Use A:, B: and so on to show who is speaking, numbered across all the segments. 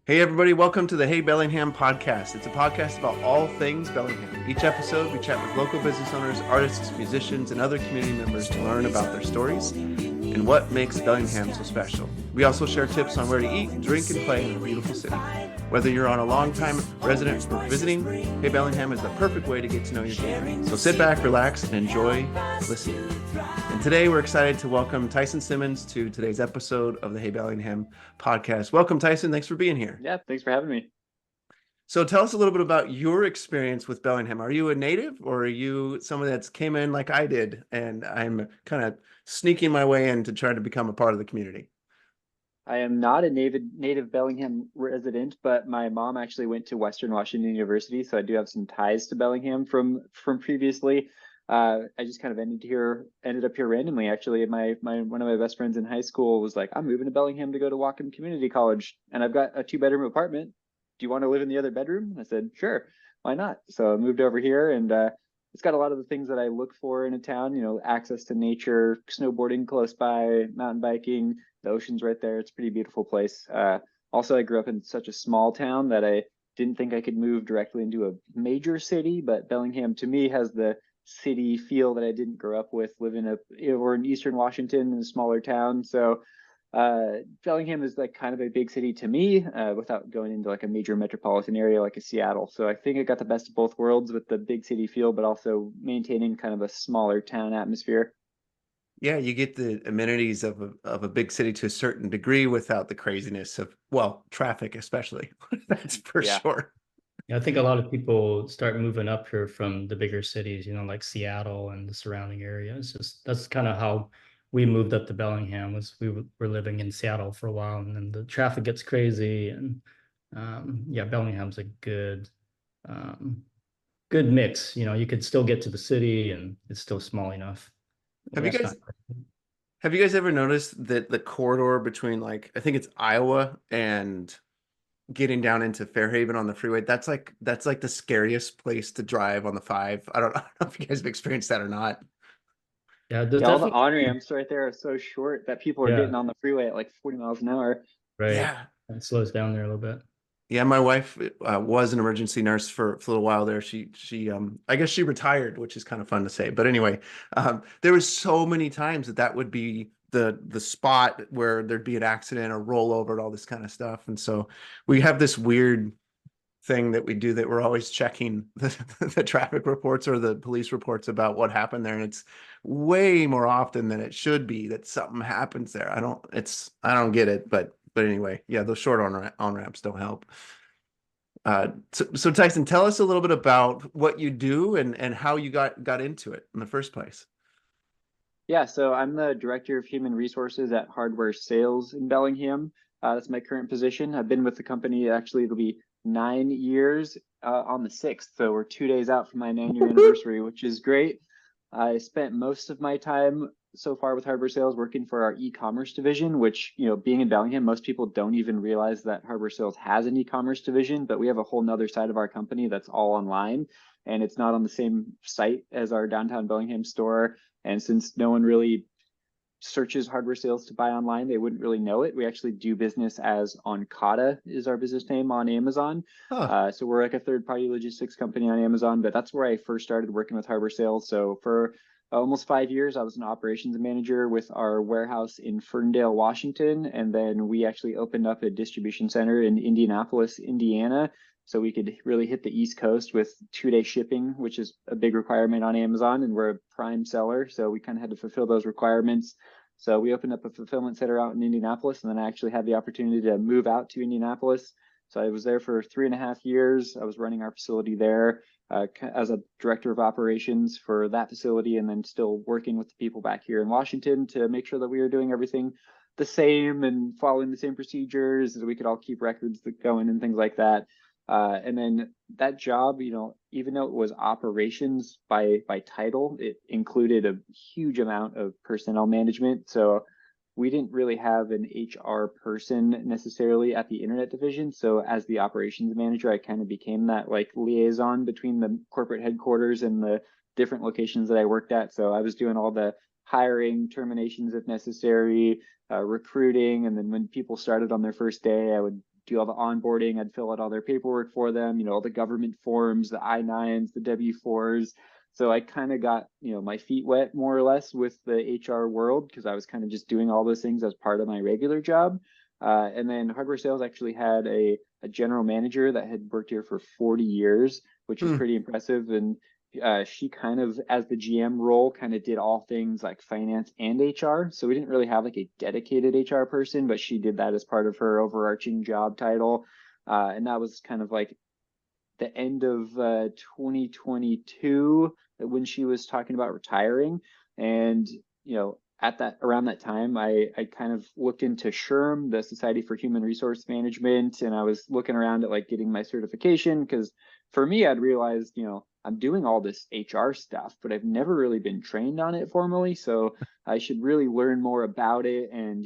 A: Hey everybody, welcome to the Hey Bellingham podcast. It's a podcast about all things Bellingham. Each episode, we chat with local business owners, artists, musicians, and other community members to learn about their stories and what makes Bellingham so special. We also share tips on where to eat, drink, and play in a beautiful city. Whether you're on a long-time resident or visiting, Hey Bellingham is the perfect way to get to know your city. So sit back, relax, and enjoy listening. And today we're excited to welcome Tyson Simmons to today's episode of the Hey Bellingham podcast. Welcome, Tyson. Thanks for being here.
B: Yeah, thanks for having me.
A: So tell us a little bit about your experience with Bellingham. Are you a native or are you someone that's came in like I did and I'm kind of sneaking my way in to try to become a part of the community?
B: I am not a native Bellingham resident, but my mom actually went to Western Washington University, so I do have some ties to Bellingham from previously. I just kind of ended up here randomly. Actually, my one of my best friends in high school was like, "I'm moving to Bellingham to go to Whatcom Community College, and I've got a 2 bedroom apartment. Do you want to live in the other bedroom?" I said, "Sure, why not?" So I moved over here, and it's got a lot of the things that I look for in a town. You know, access to nature, snowboarding close by, mountain biking. The ocean's right there. It's a pretty beautiful place. Also, I grew up in such a small town that I didn't think I could move directly into a major city, but Bellingham to me has the city feel that I didn't grow up with living up or in Eastern Washington in a smaller town. So Bellingham is like kind of a big city to me, without going into like a major metropolitan area like a Seattle. So I think it got the best of both worlds with the big city feel, but also maintaining kind of a smaller town atmosphere.
A: Yeah, you get the amenities of a big city to a certain degree without the craziness of, well, traffic especially. That's for
B: Yeah.
A: sure.
C: Yeah, I think a lot of people start moving up here from the bigger cities, like Seattle and the surrounding areas. Just that's kind of how we moved up to Bellingham. Was were living in Seattle for a while, and then the traffic gets crazy, and yeah, Bellingham's a um, good mix. You could still get to the city, and it's still small enough.
A: Have you
C: Restaurant.
A: guys have you guys ever noticed that the corridor between, like, I think it's Iowa and getting down into Fairhaven on the freeway, that's like the scariest place to drive on the five. I don't know if you guys have experienced that or not.
C: Yeah, there's
B: Yeah, all the
C: definitely.
B: on ramps right there are so short that people are
C: Yeah,
B: getting on the freeway at like 40 miles an hour.
C: right.
A: Yeah.
C: It slows down there a little bit.
A: Yeah, my wife was an emergency nurse for a little while there. She I guess she retired, which is kind of fun to say. But anyway, there was so many times that would be the spot where there'd be an accident or rollover and all this kind of stuff. And so we have this weird thing that we do that we're always checking the traffic reports or the police reports about what happened there. And it's way more often than it should be that something happens there. I don't get it, but anyway, yeah, those short on ramps don't help. So Tyson, tell us a little bit about what you do and how you got into it in the first place.
B: Yeah, so I'm the director of human resources at Hardware Sales in Bellingham. That's my current position. I've been with the company, actually, it'll be 9 years on the 6th. So we're 2 days out from my 9 year anniversary, which is great. I spent most of my time so far with Hardware Sales working for our e-commerce division, which, being in Bellingham, most people don't even realize that Hardware Sales has an e-commerce division, but we have a whole nother side of our company that's all online, and it's not on the same site as our downtown Bellingham store. And since no one really searches Hardware Sales to buy online, they wouldn't really know it. We actually do business as Onkata is our business name on Amazon.
A: Huh.
B: So we're like a third-party logistics company on Amazon, but that's where I first started working with Hardware Sales. So for almost 5 years, I was an operations manager with our warehouse in Ferndale, Washington. And then we actually opened up a distribution center in Indianapolis, Indiana, so we could really hit the East Coast with 2 day shipping, which is a big requirement on Amazon. And we're a prime seller, so we kind of had to fulfill those requirements. So we opened up a fulfillment center out in Indianapolis, and then I actually had the opportunity to move out to Indianapolis. So I was there for 3.5 years. I was running our facility there as a director of operations for that facility, and then still working with the people back here in Washington to make sure that we were doing everything the same and following the same procedures, so we could all keep records going and things like that. And then that job, even though it was operations by title, it included a huge amount of personnel management. So we didn't really have an HR person necessarily at the internet division. So as the operations manager, I kind of became that like liaison between the corporate headquarters and the different locations that I worked at. So I was doing all the hiring, terminations if necessary, recruiting, and then when people started on their first day, I would do all the onboarding. I'd fill out all their paperwork for them, all the government forms, the I-9s, the W-4s. So I kind of got, my feet wet more or less with the HR world because I was kind of just doing all those things as part of my regular job. And then hardware sales actually had a general manager that had worked here for 40 years, which is pretty impressive. And she kind of, as the GM role, kind of did all things like finance and HR. So we didn't really have like a dedicated HR person, but she did that as part of her overarching job title. And that was kind of like the end of 2022 when she was talking about retiring. And, at that around that time, I kind of looked into SHRM, the Society for Human Resource Management, and I was looking around at like getting my certification because for me, I'd realized, I'm doing all this HR stuff, but I've never really been trained on it formally. So I should really learn more about it. And,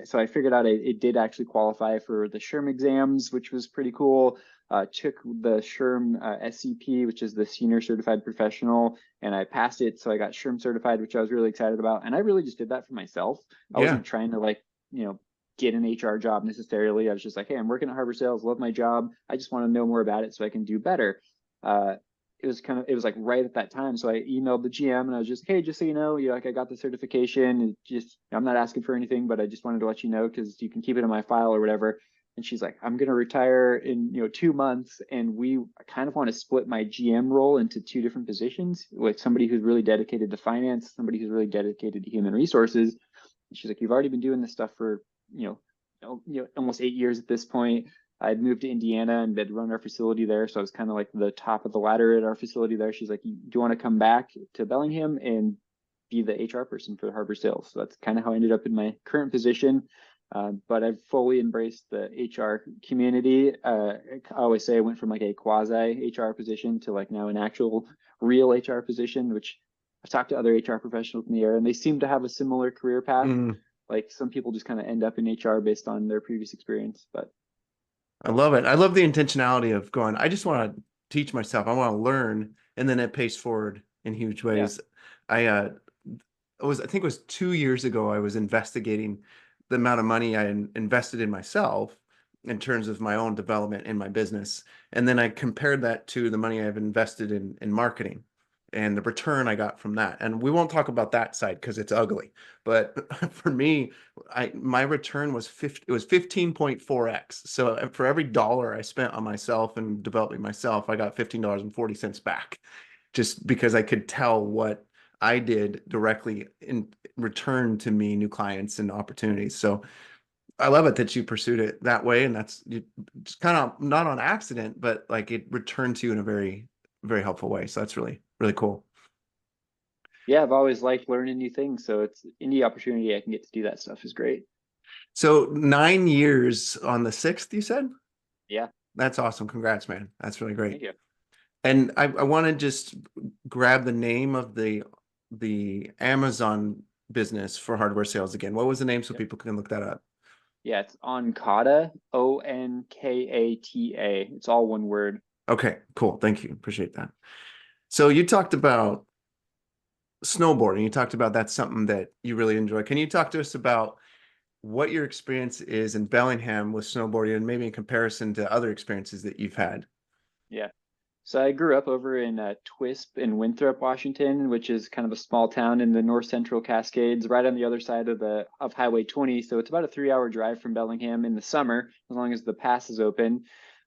B: so I figured out it did actually qualify for the SHRM exams, which was pretty cool. Took the SHRM SCP, which is the Senior Certified Professional, and I passed it. So I got SHRM certified, which I was really excited about. And I really just did that for myself. I wasn't trying to like, get an HR job necessarily. I was just like, hey, I'm working at Harbor Sales, love my job. I just want to know more about it so I can do better. It was like right at that time. So I emailed the GM and I was just, hey, just so you know, like I got the certification. I'm not asking for anything, but I just wanted to let you know because you can keep it in my file or whatever. And she's like, I'm going to retire in 2 months, and we kind of want to split my GM role into 2 different positions, with somebody who's really dedicated to finance, somebody who's really dedicated to human resources. And she's like, you've already been doing this stuff for almost 8 years at this point. I'd moved to Indiana and had run our facility there, so I was kind of like the top of the ladder at our facility there. She's like, do you want to come back to Bellingham and be the HR person for Harbor Sales? So that's kind of how I ended up in my current position. But I've fully embraced the HR community. I always say I went from like a quasi HR position to like now an actual real HR position, which I've talked to other HR professionals in the area, and they seem to have a similar career path. Like some people just kind of end up in HR based on their previous experience. But
A: I love it. I love the intentionality of going, I just want to teach myself. I want to learn, and then it pays forward in huge ways. Yeah. I think it was 2 years ago, I was investigating the amount of money I invested in myself in terms of my own development in my business. And then I compared that to the money I've invested in marketing and the return I got from that. And we won't talk about that side because it's ugly. But for me, my return was 15.4x. So for every dollar I spent on myself and developing myself, I got $15.40 back, just because I could tell what I did directly in return to me, new clients and opportunities. So I love it that you pursued it that way. And that's just kind of not on accident, but like it returned to you in a very, very helpful way. So that's really, really cool.
B: Yeah, I've always liked learning new things. So it's any opportunity I can get to do that stuff is great.
A: So 9 years on the 6th, you said?
B: Yeah.
A: That's awesome. Congrats, man. That's really great.
B: Thank you.
A: And I want to just grab the name of the Amazon business for hardware sales again. What was the name so people can look that up?
B: Yeah, it's Onkata, Onkata. It's all one word.
A: Okay, cool. Thank you. Appreciate that. So you talked about snowboarding. You talked about that's something that you really enjoy. Can you talk to us about what your experience is in Bellingham with snowboarding and maybe in comparison to other experiences that you've had?
B: Yeah. So I grew up over in Twisp in Winthrop, Washington, which is kind of a small town in the north central Cascades, right on the other side of Highway 20. So it's about a 3-hour drive from Bellingham in the summer, as long as the pass is open.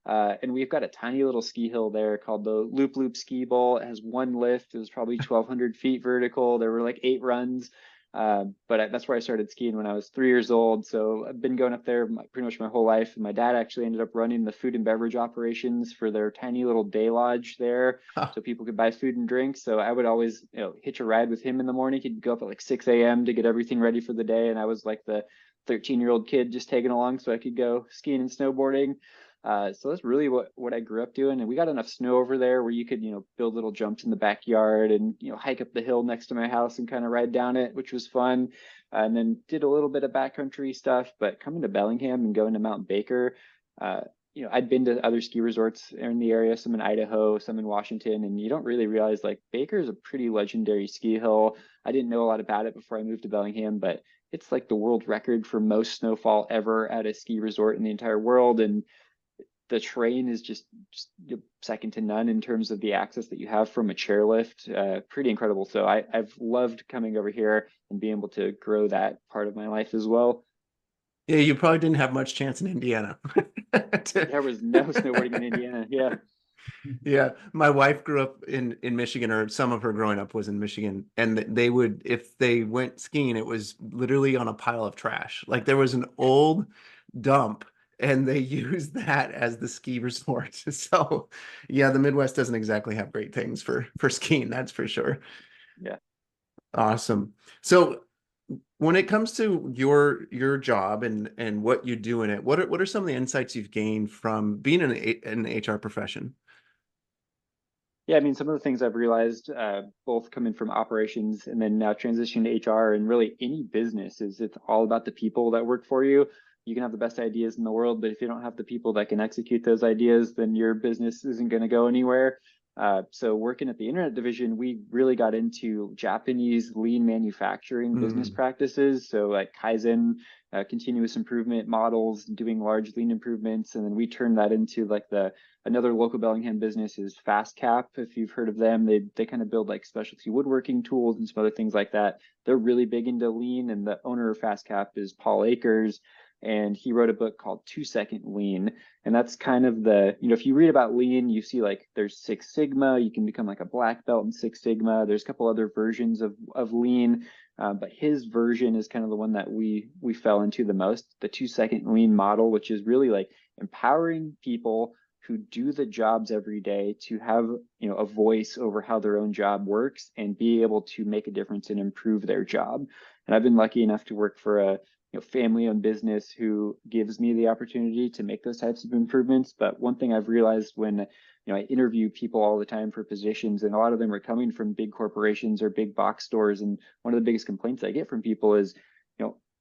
B: And we've got a tiny little ski hill there called the Loop Loop Ski Bowl. It has one lift. It was probably 1,200 feet vertical. There were like 8 runs. But that's where I started skiing when I was 3 years old. So I've been going up there pretty much my whole life. And my dad actually ended up running the food and beverage operations for their tiny little day lodge there, so people could buy food and drink. So I would always, hitch a ride with him in the morning. He'd go up at like 6 a.m. to get everything ready for the day. And I was like the 13-year-old kid just tagging along so I could go skiing and snowboarding. So that's really what I grew up doing. And we got enough snow over there where you could, build little jumps in the backyard and, hike up the hill next to my house and kind of ride down it, which was fun. And then did a little bit of backcountry stuff. But coming to Bellingham and going to Mount Baker, I'd been to other ski resorts in the area, some in Idaho, some in Washington, and you don't really realize like Baker is a pretty legendary ski hill. I didn't know a lot about it before I moved to Bellingham, but it's like the world record for most snowfall ever at a ski resort in the entire world. And the terrain is just second to none in terms of the access that you have from a chairlift. Pretty incredible. So I've loved coming over here and being able to grow that part of my life as well.
A: Yeah, you probably didn't have much chance in Indiana.
B: There was no snowboarding in Indiana. Yeah.
A: Yeah, my wife grew up in Michigan, or some of her growing up was in Michigan, and they would, if they went skiing, it was literally on a pile of trash. Like there was an old dump, and they used that as the ski resort. So, yeah, the Midwest doesn't exactly have great things for skiing, that's for sure.
B: Yeah.
A: Awesome. So, when it comes to your job and what you do in it, what are some of the insights you've gained from being in an HR profession?
B: Yeah, I mean, some of the things I've realized, both coming from operations and then now transitioning to HR and really any business, is it's all about the people that work for you. You can have the best ideas in the world, but if you don't have the people that can execute those ideas, then your business isn't going to go anywhere. So working at the internet division, we really got into Japanese lean manufacturing business
A: Mm,
B: practices. So like Kaizen, continuous improvement models, doing large lean improvements. And then we turned that into like another local Bellingham business is Fast Cap. If you've heard of them, they kind of build like specialty woodworking tools and some other things like that. They're really big into lean, and the owner of Fast Cap is Paul Akers, and he wrote a book called 2 Second Lean. And that's kind of the, if you read about lean, you see like there's Six Sigma, you can become like a black belt in Six Sigma. There's a couple other versions of lean, but his version is kind of the one that we fell into the most, the 2 second lean model, which is really like empowering people who do the jobs every day to have a voice over how their own job works and be able to make a difference and improve their job. And I've been lucky enough to work for a family-owned business who gives me the opportunity to make those types of improvements. But one thing I've realized when I interview people all the time for positions, and a lot of them are coming from big corporations or big box stores, and one of the biggest complaints I get from people is,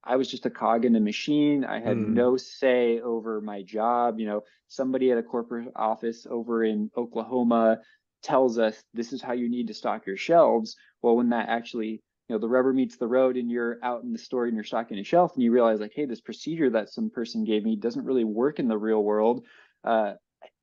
B: I was just a cog in a machine. I had
A: mm.
B: no say over my job. Somebody at a corporate office over in Oklahoma tells us this is how you need to stock your shelves. Well, when that actually, the rubber meets the road and you're out in the store and you're stocking a shelf and you realize like, hey, this procedure that some person gave me doesn't really work in the real world.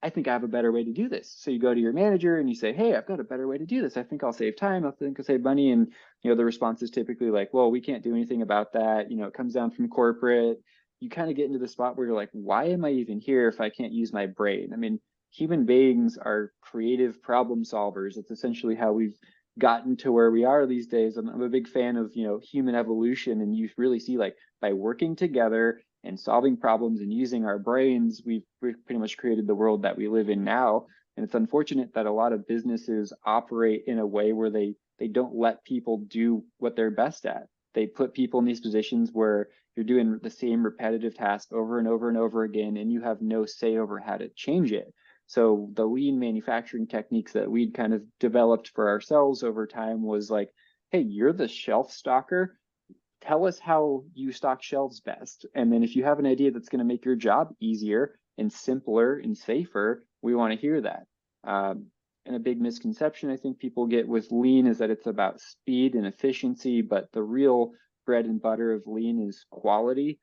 B: I think I have a better way to do this. So you go to your manager and you say, hey, I've got a better way to do this. I think I'll save time. I think I'll save money. And, the response is typically like, well, we can't do anything about that. It comes down from corporate. You kind of get into the spot where you're like, why am I even here if I can't use my brain? I mean, human beings are creative problem solvers. It's essentially how we've gotten to where we are these days. I'm a big fan of, human evolution. And you really see like by working together and solving problems and using our brains, we've pretty much created the world that we live in now. And it's unfortunate that a lot of businesses operate in a way where they don't let people do what they're best at. They put people in these positions where you're doing the same repetitive task over and over and over again, and you have no say over how to change it. So the lean manufacturing techniques that we'd kind of developed for ourselves over time was like, hey, you're the shelf stocker. Tell us how you stock shelves best. And then if you have an idea that's going to make your job easier and simpler and safer, we want to hear that. And a big misconception I think people get with lean is that it's about speed and efficiency, but the real bread and butter of lean is quality,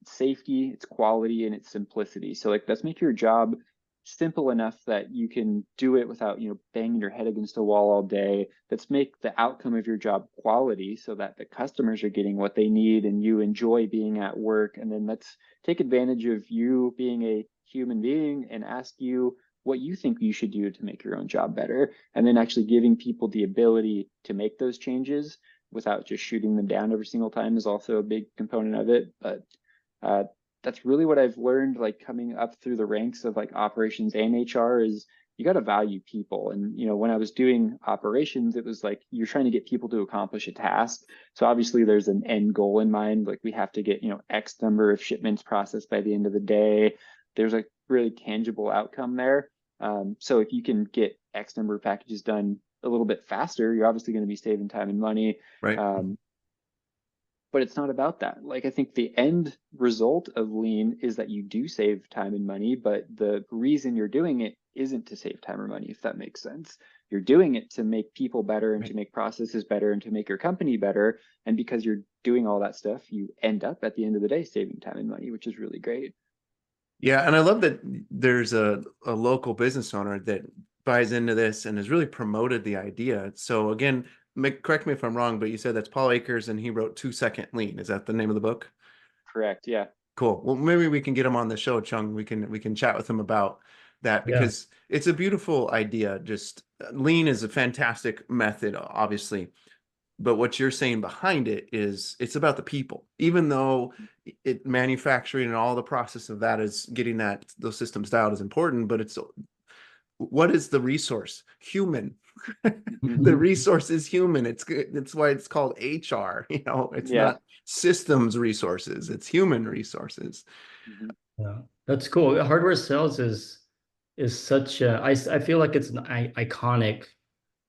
B: safety, it's quality, and it's simplicity. So like, let's make your job simple enough that you can do it without banging your head against a wall all day. Let's make the outcome of your job quality so that the customers are getting what they need and you enjoy being at work. And then let's take advantage of you being a human being and ask you what you think you should do to make your own job better, and then actually giving people the ability to make those changes without just shooting them down every single time is also a big component of it. But that's really what I've learned, like coming up through the ranks of like operations and HR, is you got to value people. And, when I was doing operations, it was like you're trying to get people to accomplish a task. So obviously there's an end goal in mind. Like we have to get, X number of shipments processed by the end of the day. There's a really tangible outcome there. So if you can get X number of packages done a little bit faster, you're obviously going to be saving time and money.
A: Right.
B: But it's not about that. Like, I think the end result of lean is that you do save time and money, but the reason you're doing it isn't to save time or money, if that makes sense. You're doing it to make people better and
A: Right.
B: to make processes better and to make your company better. And because you're doing all that stuff, you end up at the end of the day saving time and money, which is really great.
A: Yeah, and I love that there's a local business owner that buys into this and has really promoted the idea. So again, correct me if I'm wrong, but you said that's Paul Akers and he wrote 2 Second Lean. Is that the name of the book?
B: Correct. Yeah.
A: Cool. Well, maybe we can get him on the show, Chung. We can chat with him about that
C: Yeah.
A: because it's a beautiful idea. Just lean is a fantastic method, obviously, but what you're saying behind it is it's about the people. Even though it manufacturing and all the process of that is getting those systems dialed is important, but it's what is the resource? Human. The
B: Mhm.
A: resource is human. It's why it's called HR. It's
B: Yeah.
A: not systems resources, it's human resources.
B: Mhm.
C: Yeah, that's cool. Hardware sales is such a I feel like it's an iconic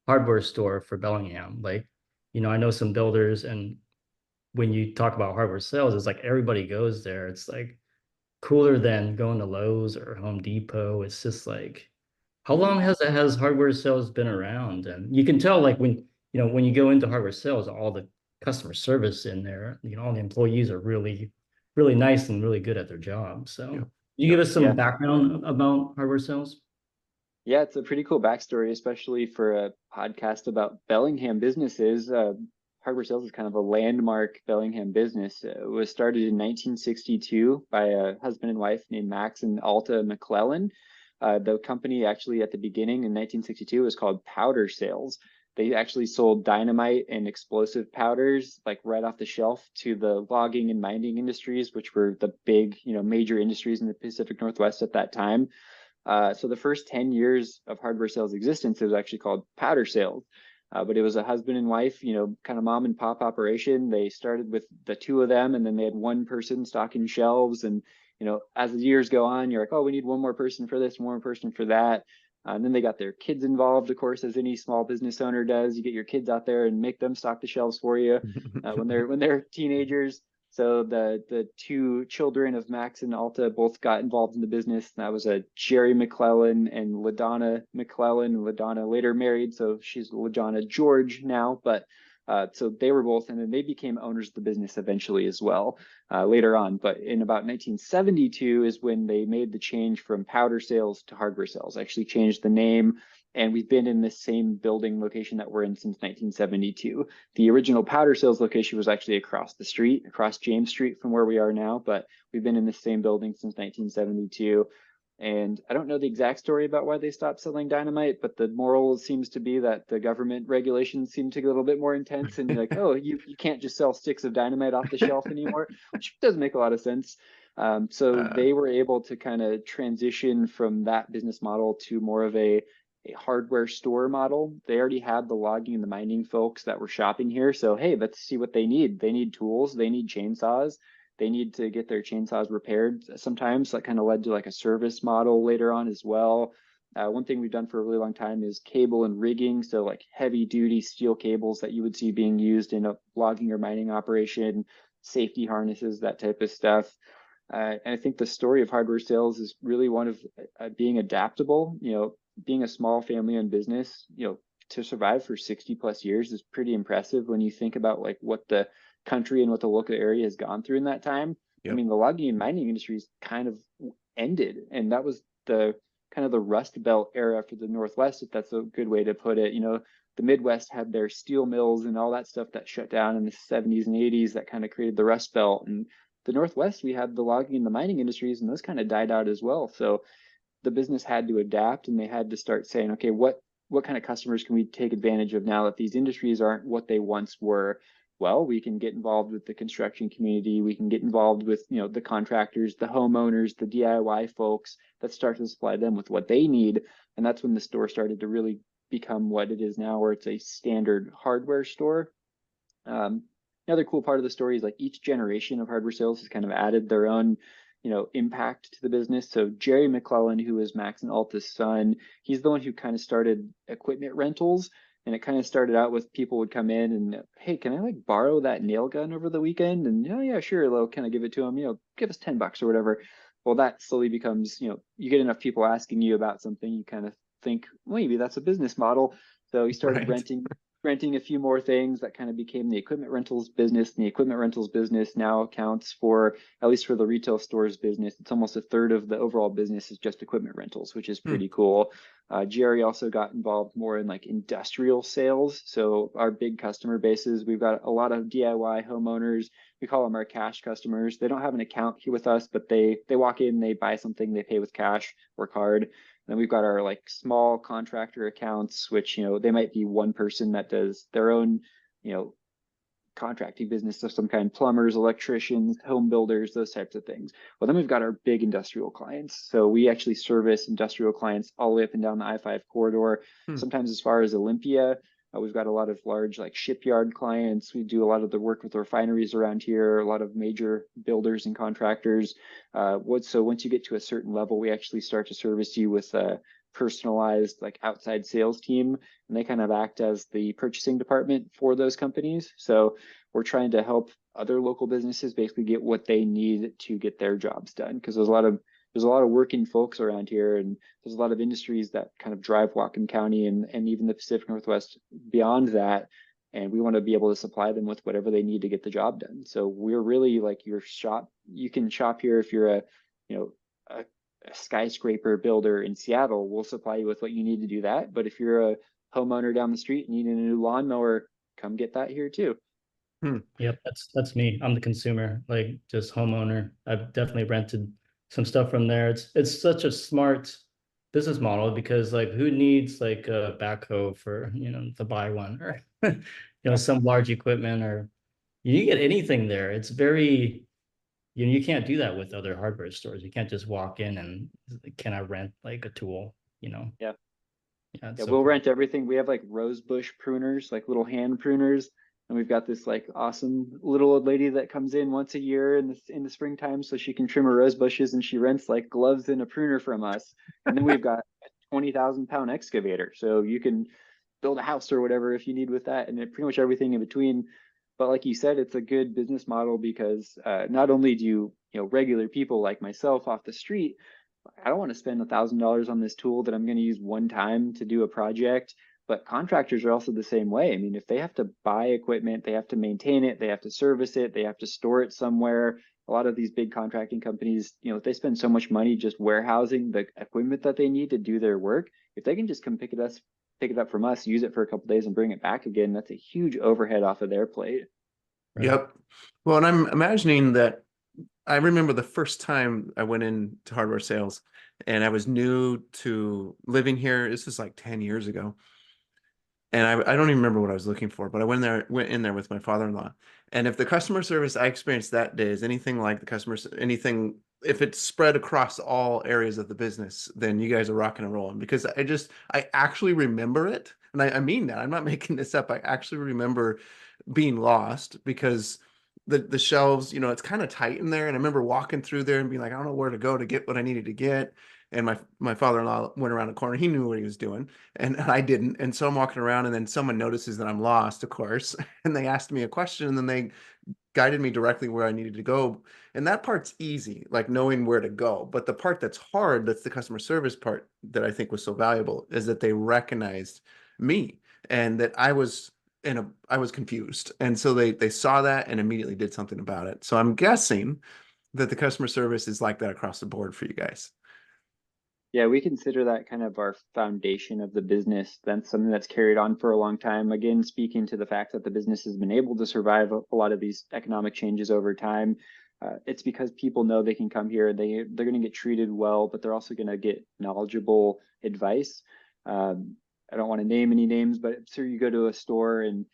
C: hardware store for Bellingham. Like, I know some builders, and when you talk about hardware sales, it's like everybody goes there. It's like cooler than going to Lowe's or Home Depot. It's just like, how long
B: Mhm.
C: has hardware sales been around? And you can tell, like, when you go into hardware sales, all the customer service in there, all the employees are really, really nice and really good at their job. So
A: Yep.
C: you give
A: Yep.
C: us some
B: Yeah.
C: background about hardware sales?
B: Yeah, it's a pretty cool backstory, especially for a podcast about Bellingham businesses. Hardware Sales is kind of a landmark Bellingham business. It was started in 1962 by a husband and wife named Max and Alta McClellan. The company actually at the beginning in 1962 was called Powder Sales. They actually sold dynamite and explosive powders like right off the shelf to the logging and mining industries, which were the big, major industries in the Pacific Northwest at that time. So the first 10 years of Hardware Sales existence, it was actually called Powder Sales. But it was a husband and wife, kind of mom and pop operation. They started with the two of them, and then they had one person stocking shelves. And, as the years go on, you're like, oh, we need one more person for this, one more person for that. And then they got their kids involved, of course, as any small business owner does. You get your kids out there and make them stock the shelves for you when they're teenagers. So the two children of Max and Alta both got involved in the business. That was a Jerry McClellan and LaDonna McClellan. LaDonna later married, so she's LaDonna George now. But so they were both, and then they became owners of the business eventually as well later on. But in about 1972 is when they made the change from powder sales to hardware sales. Actually changed the name, and we've been in the same building location that we're in since 1972. The original powder sales location was actually across the street, across James Street from where we are now, but we've been in the same building since 1972. And I don't know the exact story about why they stopped selling dynamite, but the moral seems to be that the government regulations seem to get a little bit more intense, and you're like, oh, you can't just sell sticks of dynamite off the shelf anymore, which does make a lot of sense. So they were able to kind of transition from that business model to more of a hardware store model. They already had the logging and the mining folks that were shopping here. So, hey, let's see what they need. They need tools, they need chainsaws, they need to get their chainsaws repaired sometimes. That kind of led to like a service model later on as well. One thing we've done for a really long time is cable and rigging. So, like heavy duty steel cables that you would see being used in a logging or mining operation, safety harnesses, that type of stuff. And I think the story of hardware sales is really one of being adaptable. Being a small family-owned business, to survive for 60 plus years is pretty impressive when you think about like what the country and what the local area has gone through in that time. I
A: Yep.
B: mean, the logging and mining industries kind of ended, and that was the kind of the Rust Belt era for the Northwest, if that's a good way to put it. The Midwest had their steel mills and all that stuff that shut down in the 70s and 80s that kind of created the Rust Belt. And the Northwest, we had the logging and the mining industries, and those kind of died out as well. So the business had to adapt, and they had to start saying, okay, what kind of customers can we take advantage of now that these industries aren't what they once were? Well, we can get involved with the construction community. We can get involved with, the contractors, the homeowners, the DIY folks that start to supply them with what they need. And that's when the store started to really become what it is now, where it's a standard hardware store. Another cool part of the story is like each generation of hardware sales has kind of added their own, impact to the business. So Jerry McClellan, who is Max and Alta's son, he's the one who kind of started equipment rentals. And it kind of started out with people would come in and, hey, can I like borrow that nail gun over the weekend? And oh yeah, sure. They'll kind of give it to him, give us $10 or whatever. Well, that slowly becomes, you get enough people asking you about something, you kind of think, well, maybe that's a business model. So you started
A: Right.
B: renting a few more things. That kind of became the equipment rentals business. And the equipment rentals business now accounts for, at least for the retail stores business, it's almost a third of the overall business is just equipment rentals, which is
A: Hmm.
B: pretty cool. Jerry also got involved more in like industrial sales. So our big customer bases, we've got a lot of DIY homeowners. We call them our cash customers. They don't have an account here with us, but they walk in, they buy something, they pay with cash or card. Then we've got our like small contractor accounts, which, they might be one person that does their own, you know, contracting business of some kind, plumbers, electricians, home builders, those types of things. Well, then we've got our big industrial clients. So we actually service industrial clients all the way up and down the I-5 corridor,
A: Hmm.
B: sometimes as far as Olympia. We've got a lot of large like shipyard clients. We do a lot of the work with refineries around here, a lot of major builders and contractors. So once you get to a certain level, we actually start to service you with a personalized like outside sales team, and they kind of act as the purchasing department for those companies. So we're trying to help other local businesses basically get what they need to get their jobs done, because there's a lot of working folks around here, and there's a lot of industries that kind of drive Whatcom County and even the Pacific Northwest beyond that. And we want to be able to supply them with whatever they need to get the job done. So we're really like your shop. You can shop here if you're a skyscraper builder in Seattle. We'll supply you with what you need to do that. But if you're a homeowner down the street needing a new lawnmower, come get that here too.
A: Hmm.
C: Yep, that's me. I'm the consumer, like just homeowner. I've definitely rented some stuff from there. It's such a smart business model because like who needs like a backhoe for, to buy one or some large equipment, or you get anything there. It's very, you can't do that with other hardware stores. You can't just walk in and can I rent like a tool,
B: Yeah.
C: Yeah, it's
B: Yeah,
C: so
B: we'll
C: cool.
B: rent everything. We have like rose bush pruners, like little hand pruners. And we've got this like awesome little old lady that comes in once a year in the springtime so she can trim her rose bushes, and she rents like gloves and a pruner from us. And then we've got a 20,000 pound excavator. So you can build a house or whatever if you need with that, and pretty much everything in between. But like you said, it's a good business model because not only do regular people like myself off the street, I don't want to spend $1,000 on this tool that I'm going to use one time to do a project. But contractors are also the same way. I mean, if they have to buy equipment, they have to maintain it, they have to service it, they have to store it somewhere. A lot of these big contracting companies, they spend so much money just warehousing the equipment that they need to do their work. If they can just come pick it up from us, use it for a couple days and bring it back again, that's a huge overhead off of their plate.
C: Right.
A: Yep. Well, and I'm imagining that I remember the first time I went into hardware sales and I was new to living here. This is like 10 years ago. And I don't even remember what I was looking for, but I went in there with my father-in-law. And if the customer service I experienced that day is anything like anything, if it's spread across all areas of the business, then you guys are rocking and rolling, because I actually remember it. And I mean that. I'm not making this up. I actually remember being lost because the shelves, it's kind of tight in there. And I remember walking through there and being like, I don't know where to go to get what I needed to get. And my father-in-law went around a corner. He knew what he was doing, and I didn't. And so I'm walking around, and then someone notices that I'm lost, of course, and they asked me a question, and then they guided me directly where I needed to go. And that part's easy, like knowing where to go. But the part that's hard, that's the customer service part that I think was so valuable, is that they recognized me and that I was confused. And so they saw that and immediately did something about it. So I'm guessing that the customer service is like that across the board for you guys.
B: Yeah, we consider that kind of our foundation of the business. That's something that's carried on for a long time. Again, speaking to the fact that the business has been able to survive a lot of these economic changes over time. It's because people know they can come here, they're going to get treated well, but they're also going to get knowledgeable advice. I don't want to name any names, but so you go to a store and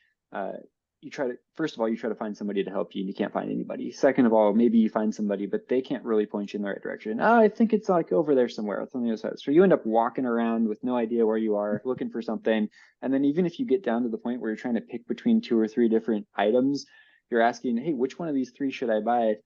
B: first of all, you try to find somebody to help you and you can't find anybody. Second of all, maybe you find somebody, but they can't really point you in the right direction. Oh, I think it's like over there somewhere. It's on the other side. So you end up walking around with no idea where you are, looking for something. And then even if you get down to the point where you're trying to pick between 2 or 3 different items, you're asking, hey, which one of these 3 should I buy?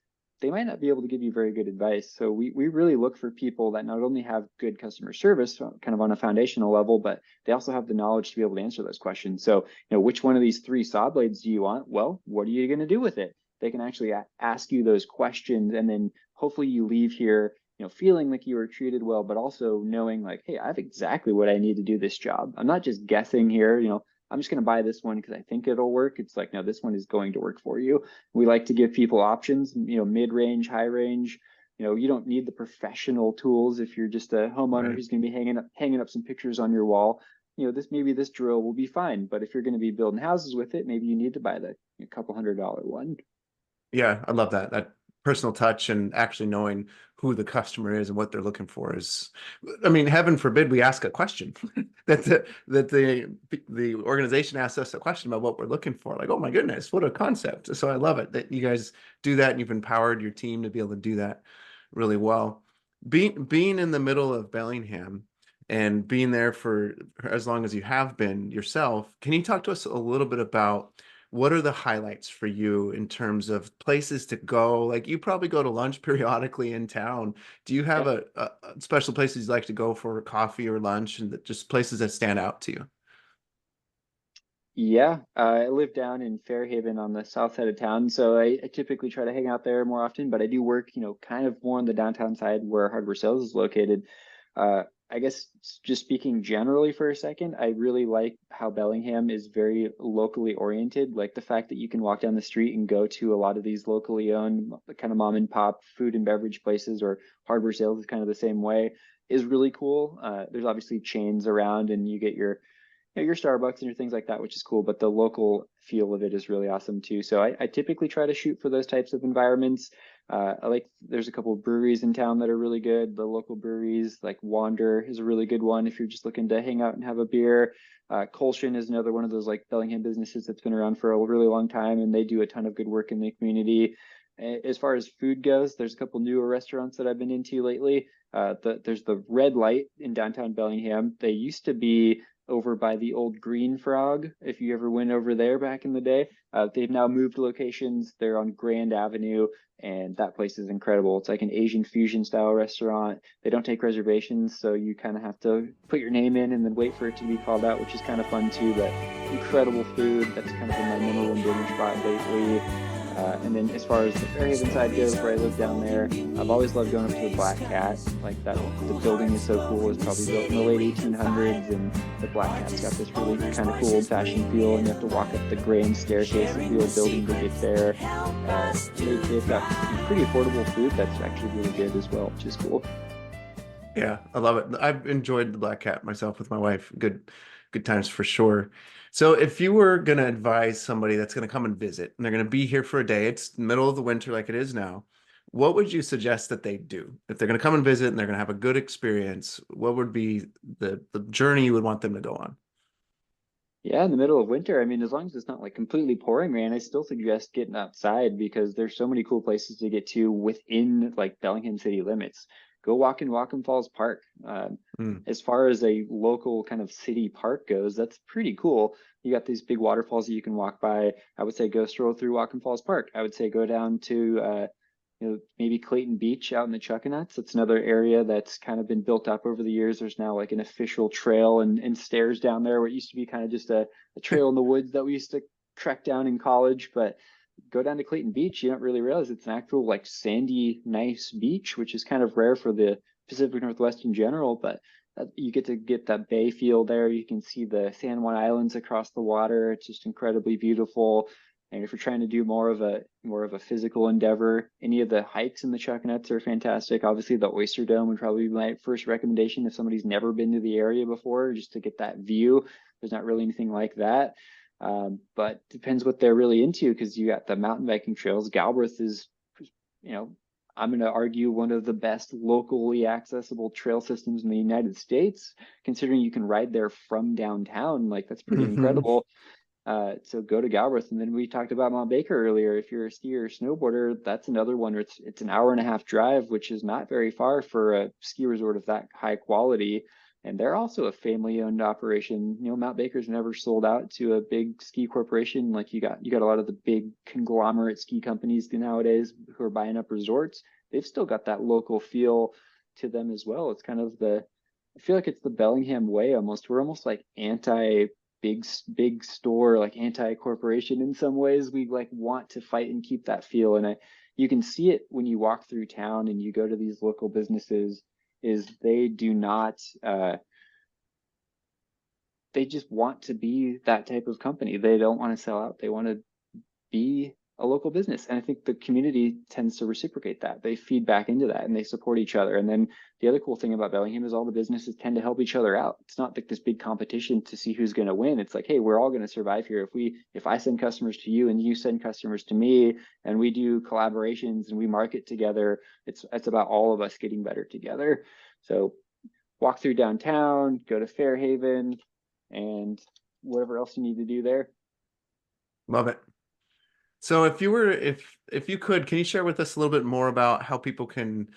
B: They might not be able to give you very good advice. So we really look for people that not only have good customer service kind of on a foundational level, but they also have the knowledge to be able to answer those questions. So, which one of these 3 saw blades do you want? Well, what are you going to do with it? They can actually ask you those questions, and then hopefully you leave here feeling like you were treated well, but also knowing like, hey, I have exactly what I need to do this job. I'm not just guessing here, I'm just going to buy this one because I think it'll work. It's like, no, this one is going to work for you. We like to give people options, mid-range, high range. You don't need the professional tools if you're just a homeowner
A: Right.
B: who's going to be hanging up some pictures on your wall. This drill will be fine. But if you're going to be building houses with it, maybe you need to buy the couple $100 one.
A: Yeah, I love that. That personal touch and actually knowing who the customer is and what they're looking for is, I mean, heaven forbid we ask a question that the organization asks us a question about what we're looking for. Like, oh my goodness, what a concept. So I love it that you guys do that and you've empowered your team to be able to do that really well. Being in the middle of Bellingham and being there for as long as you have been yourself, can you talk to us a little bit about what are the highlights for you in terms of places to go? Like you probably go to lunch periodically in town. Do you have
B: Yeah.
A: a special places you like to go for coffee or lunch and just places that stand out to you?
B: Yeah, I live down in Fairhaven on the south side of town, so I typically try to hang out there more often, but I do work, kind of more on the downtown side where hardware sales is located. I guess just speaking generally for a second, I really like how Bellingham is very locally oriented. Like the fact that you can walk down the street and go to a lot of these locally owned kind of mom and pop food and beverage places, or hardware sales is kind of the same way, is really cool. There's obviously chains around and you get your Starbucks and your things like that, which is cool, but the local feel of it is really awesome too. So I typically try to shoot for those types of environments. There's a couple of breweries in town that are really good. The local breweries, like Wander is a really good one if you're just looking to hang out and have a beer. Colshan is another one of those like Bellingham businesses that's been around for a really long time, and they do a ton of good work in the community. As far as food goes, there's a couple newer restaurants that I've been into lately. There's the Red Light in downtown Bellingham. They used to be over by the old Green Frog, if you ever went over there back in the day. They've now moved locations. They're on Grand Avenue, and that place is incredible. It's like an Asian fusion style restaurant. They don't take reservations, so you kind of have to put your name in and then wait for it to be called out, which is kind of fun too. But incredible food. That's kind of been my number one dinner spot lately. And then as far as the Fairhaven side goes, where I live down there, I've always loved going up to the Black Cat. Like that, the building is so cool. It's probably built in the late 1800s, and the Black Cat's got this really kind of cool old-fashioned feel. And you have to walk up the grand staircase of the old building to get there. They've got pretty affordable food that's actually really good as well, which is cool.
A: Yeah, I love it. I've enjoyed the Black Cat myself with my wife. Good times for sure. So if you were going to advise somebody that's going to come and visit and they're going to be here for a day, it's the middle of the winter like it is now, what would you suggest that they do? If they're going to come and visit and they're going to have a good experience, what would be the journey you would want them to go on?
B: Yeah, in the middle of winter, I mean, as long as it's not like completely pouring rain, I still suggest getting outside because there's so many cool places to get to within like Bellingham city limits. Go walk in Whatcom Falls Park.
A: Mm.
B: As far as a local kind of city park goes, that's pretty cool. You got these big waterfalls that you can walk by. I would say go stroll through Whatcom Falls Park. I would say go down to maybe Clayton Beach out in the Chuckanuts. It's another area that's kind of been built up over the years. There's now like an official trail and stairs down there where it used to be kind of just a trail in the woods that we used to trek down in college. But go down to Clayton Beach, you don't really realize it's an actual like sandy, nice beach, which is kind of rare for the Pacific Northwest in general. But you get that bay feel there. You can see the San Juan Islands across the water. It's just incredibly beautiful. And if you're trying to do more of a physical endeavor, any of the hikes in the Chuckanuts are fantastic. Obviously, the Oyster Dome would probably be my first recommendation if somebody's never been to the area before, just to get that view. There's not really anything like that. But depends what they're really into, because you got the mountain biking trails. Galbraith is, I'm going to argue one of the best locally accessible trail systems in the United States, considering you can ride there from downtown. Like that's pretty
A: Hmm.
B: incredible. So go to Galbraith. And then we talked about Mount Baker earlier. If you're a skier or snowboarder, that's another one where it's an hour and a half drive, which is not very far for a ski resort of that high quality. And they're also a family owned operation. Mount Baker's never sold out to a big ski corporation. Like you got a lot of the big conglomerate ski companies nowadays who are buying up resorts. They've still got that local feel to them as well. It's kind of I feel like it's the Bellingham way almost. We're almost like anti big store, like anti-corporation in some ways. We like want to fight and keep that feel. And you can see it when you walk through town and you go to these local businesses, is they do not, they just want to be that type of company. They don't want to sell out. They want to be a local business. And I think the community tends to reciprocate that. They feed back into that and they support each other. And then the other cool thing about Bellingham is all the businesses tend to help each other out. It's not like this big competition to see who's going to win. It's like, hey, we're all going to survive here. If I send customers to you and you send customers to me and we do collaborations and we market together, it's about all of us getting better together. So walk through downtown, go to Fairhaven, and whatever else you need to do there.
A: Love it. So if you could, can you share with us a little bit more about how people can,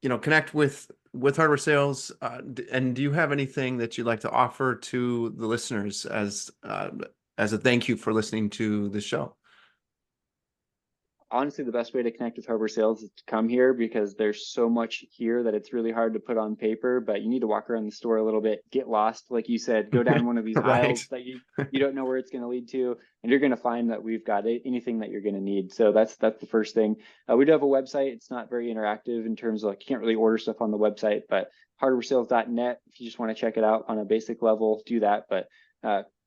A: connect with Hardware Sales? And do you have anything that you'd like to offer to the listeners as a thank you for listening to the show?
B: Honestly, the best way to connect with Hardware Sales is to come here, because there's so much here that it's really hard to put on paper, but you need to walk around the store a little bit, get lost, like you said, go down one of these
A: Right.
B: aisles that you don't know where it's going to lead to, and you're going to find that we've got anything that you're going to need. So that's the first thing. We do have a website. It's not very interactive in terms of, like, you can't really order stuff on the website, but hardwaresales.net, if you just want to check it out on a basic level, do that. But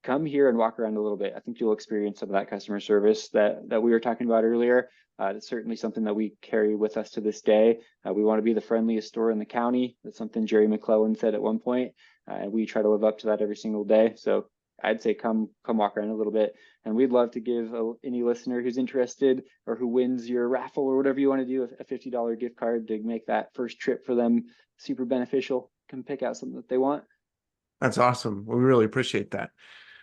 B: come here and walk around a little bit. I think you'll experience some of that customer service that we were talking about earlier. It's certainly something that we carry with us to this day. We want to be the friendliest store in the county. That's something Jerry McClellan said at one point. And we try to live up to that every single day. So I'd say come walk around a little bit. And we'd love to give any listener who's interested or who wins your raffle or whatever you want to do, a $50 gift card to make that first trip for them super beneficial. Come pick out something that they want.
A: That's awesome. We really appreciate that.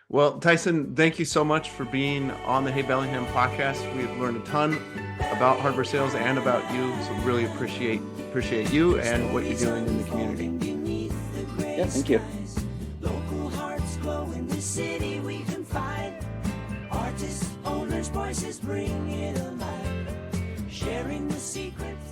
A: Well, Tyson, thank you so much for being on the Hey Bellingham podcast. We've learned a ton about Hardware Sales and about you, so we really appreciate you and what you're doing in the community.
B: Yeah, thank you.
D: Local hearts glow in the city we can find. Artists, owners, voices bring it alive. Sharing the secrets